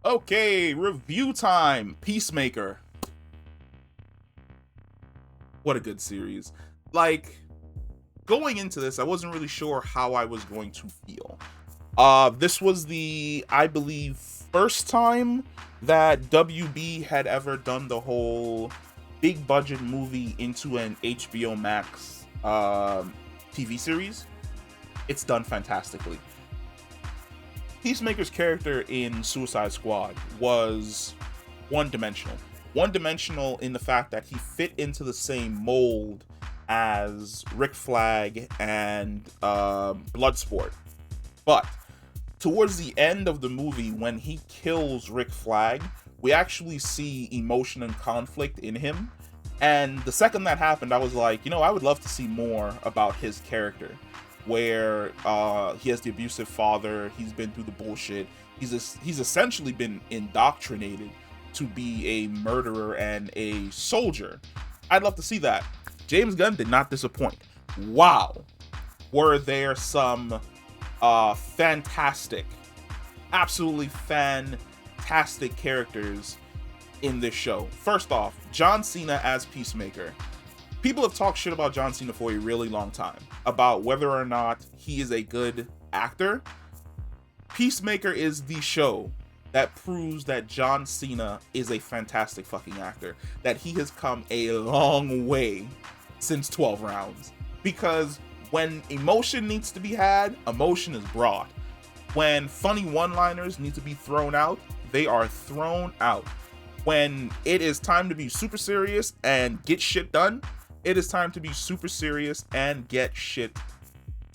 Okay, review time. Peacemaker. What a good series. Like, going into this, I wasn't really sure how I was going to feel. This was the, I believe, first time that WB had ever done the whole big budget movie into an HBO Max TV series. It's done fantastically. Peacemaker's character in Suicide Squad was one dimensional. One dimensional in the fact that he fit into the same mold as Rick Flag and Bloodsport. But towards the end of the movie, when he kills Rick Flag, we actually see emotion and conflict in him. And the second that happened, I was like, I would love to see more about his character, where he has the abusive father, he's been through the bullshit, he's essentially been indoctrinated to be a murderer and a soldier. I'd love to see that. James Gunn did not disappoint. Wow. Were there some fantastic, absolutely fantastic characters in this show. First off, John Cena as Peacemaker. People have talked shit about John Cena for a really long time, about whether or not he is a good actor. Peacemaker is the show that proves that John Cena is a fantastic fucking actor, that he has come a long way since 12 rounds. Because when emotion needs to be had, emotion is brought. When funny one-liners need to be thrown out, they are thrown out. When it is time to be super serious and get shit done, it is time to be super serious and get shit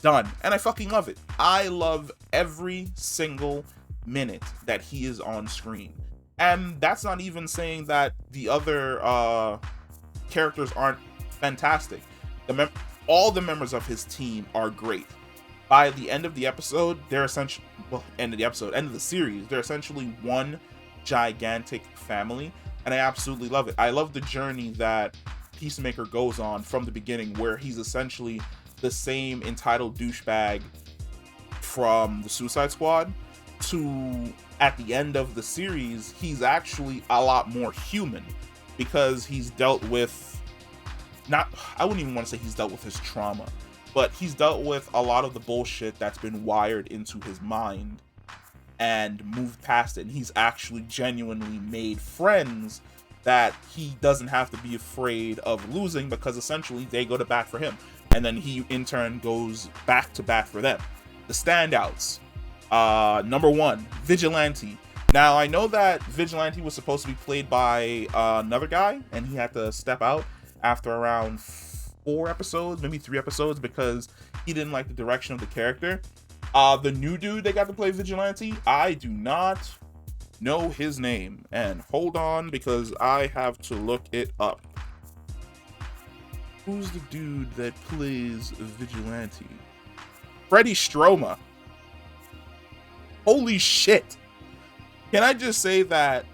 done. And I fucking love it. I love every single minute that he is on screen. And that's not even saying that the other characters aren't fantastic. All the members of his team are great. By the end of the episode, they're essentially, end of the series, they're essentially one gigantic family, and I absolutely love it. I love the journey that Peacemaker goes on from the beginning, where he's essentially the same entitled douchebag from the Suicide Squad to, at the end of the series, he's actually a lot more human, because he's dealt with, I wouldn't even want to say he's dealt with his trauma, but he's dealt with a lot of the bullshit that's been wired into his mind and moved past it. And he's actually genuinely made friends that he doesn't have to be afraid of losing, because essentially they go to bat for him. And then he in turn goes back to bat for them. The standouts. Number one, Vigilante. Now, I know that Vigilante was supposed to be played by another guy, and he had to step out after around 4 episodes, maybe 3 episodes, because he didn't like the direction of the character. The new dude they got to play Vigilante, I do not know his name. And hold on, because I have to look it up. Who's the dude that plays Vigilante? Freddie Stroma. Holy shit. Can I just say that,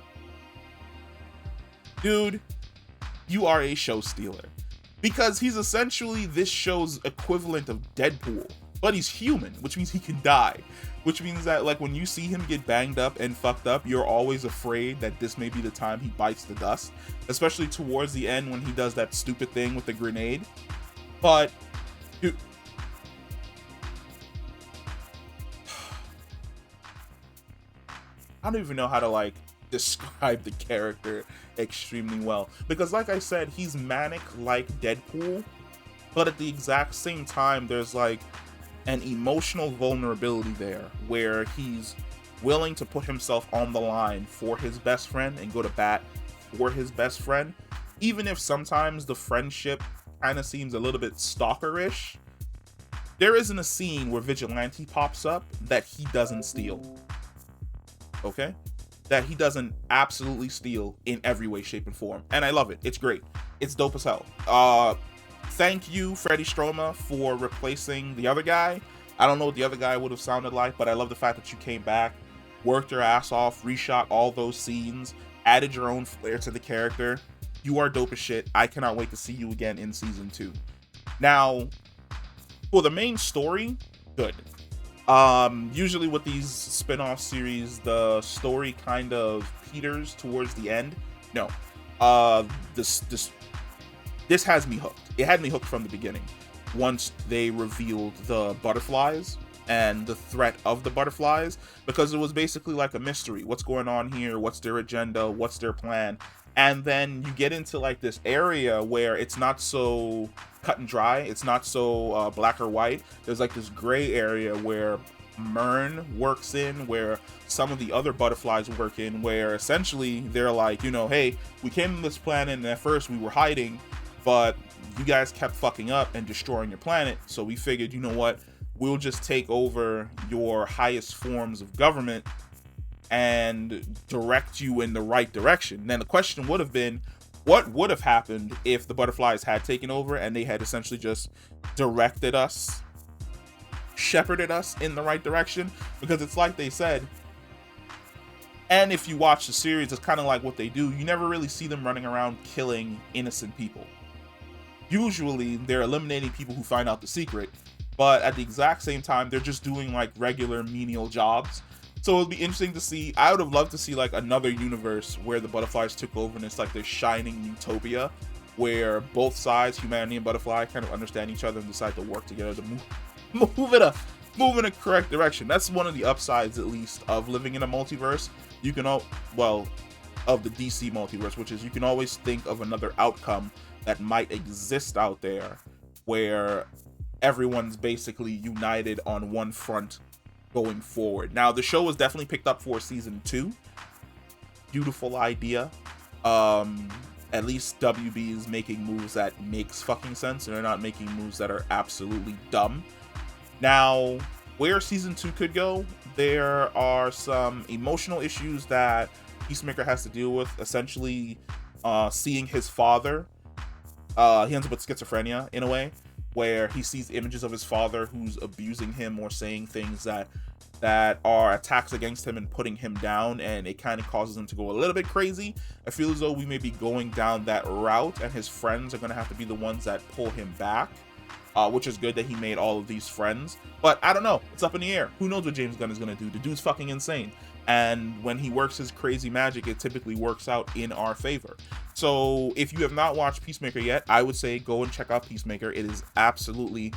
dude, you are a show stealer. Because he's essentially this show's equivalent of Deadpool. But he's human, which means he can die. Which means that, like, when you see him get banged up and fucked up, you're always afraid that this may be the time he bites the dust. Especially towards the end when he does that stupid thing with the grenade. But, dude, I don't even know how to, like, describe the character extremely well. Because, like I said, he's manic like Deadpool. But at the exact same time, there's, like, an emotional vulnerability there, where he's willing to put himself on the line for his best friend and go to bat for his best friend, even if sometimes the friendship kind of seems a little bit stalkerish. There isn't a scene where Vigilante pops up that he doesn't steal. Okay? That he doesn't absolutely steal in every way, shape, and form. And I love it. It's great. It's dope as hell. Thank you, Freddie Stroma, for replacing the other guy. I don't know what the other guy would have sounded like, but I love the fact that you came back, worked your ass off, reshot all those scenes, added your own flair to the character. You are dope as shit. I cannot wait to see you again in season 2. Now, for the main story, good. Usually with these spin-off series, the story kind of peters towards the end. No. This has me hooked. It had me hooked from the beginning. Once they revealed the butterflies and the threat of the butterflies, because it was basically like a mystery. What's going on here? What's their agenda? What's their plan? And then you get into like this area where it's not so cut and dry. It's not so black or white. There's like this gray area where Mern works in, where some of the other butterflies work in, where essentially they're like, you know, hey, we came to this planet and at first we were hiding, but you guys kept fucking up and destroying your planet, so we figured, you know what, we'll just take over your highest forms of government and direct you in the right direction. Then the question would have been, what would have happened if the butterflies had taken over and they had essentially just directed us, shepherded us in the right direction? Because it's like they said, and if you watch the series, it's kind of like what they do. You never really see them running around killing innocent people. Usually they're eliminating people who find out the secret, but at the exact same time, they're just doing like regular menial jobs. So it'll be interesting to see. I would have loved to see like another universe where the butterflies took over and it's like this shining utopia where both sides, humanity and butterfly, kind of understand each other and decide to work together to move in a correct direction. That's one of the upsides, at least, of living in a multiverse. You can of the DC multiverse, which is you can always think of another outcome that might exist out there where everyone's basically united on one front going forward. Now, the show was definitely picked up for season 2. Beautiful idea. At least WB is making moves that makes fucking sense, and they're not making moves that are absolutely dumb. Now, where season 2 could go, there are some emotional issues that Peacemaker has to deal with. Essentially, seeing his father, he ends up with schizophrenia in a way, where he sees images of his father who's abusing him or saying things that are attacks against him and putting him down, and it kind of causes him to go a little bit crazy. I feel as though we may be going down that route, and his friends are going to have to be the ones that pull him back, which is good that he made all of these friends. But I don't know. It's up in the air. Who knows what James Gunn is going to do? The dude's fucking insane. And when he works his crazy magic, it typically works out in our favor. So if you have not watched Peacemaker yet, I would say go and check out Peacemaker. It is absolutely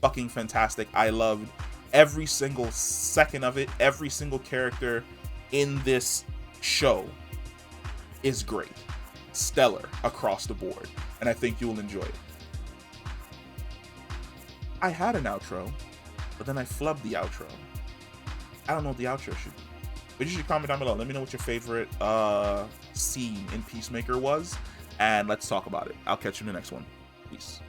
fucking fantastic. I loved every single second of it. Every single character in this show is great. Stellar across the board. And I think you'll enjoy it. I had an outro, but then I flubbed the outro. I don't know what the outro should be. But you should comment down below. Let me know what your favorite scene in Peacemaker was, and let's talk about it. I'll catch you in the next one. Peace.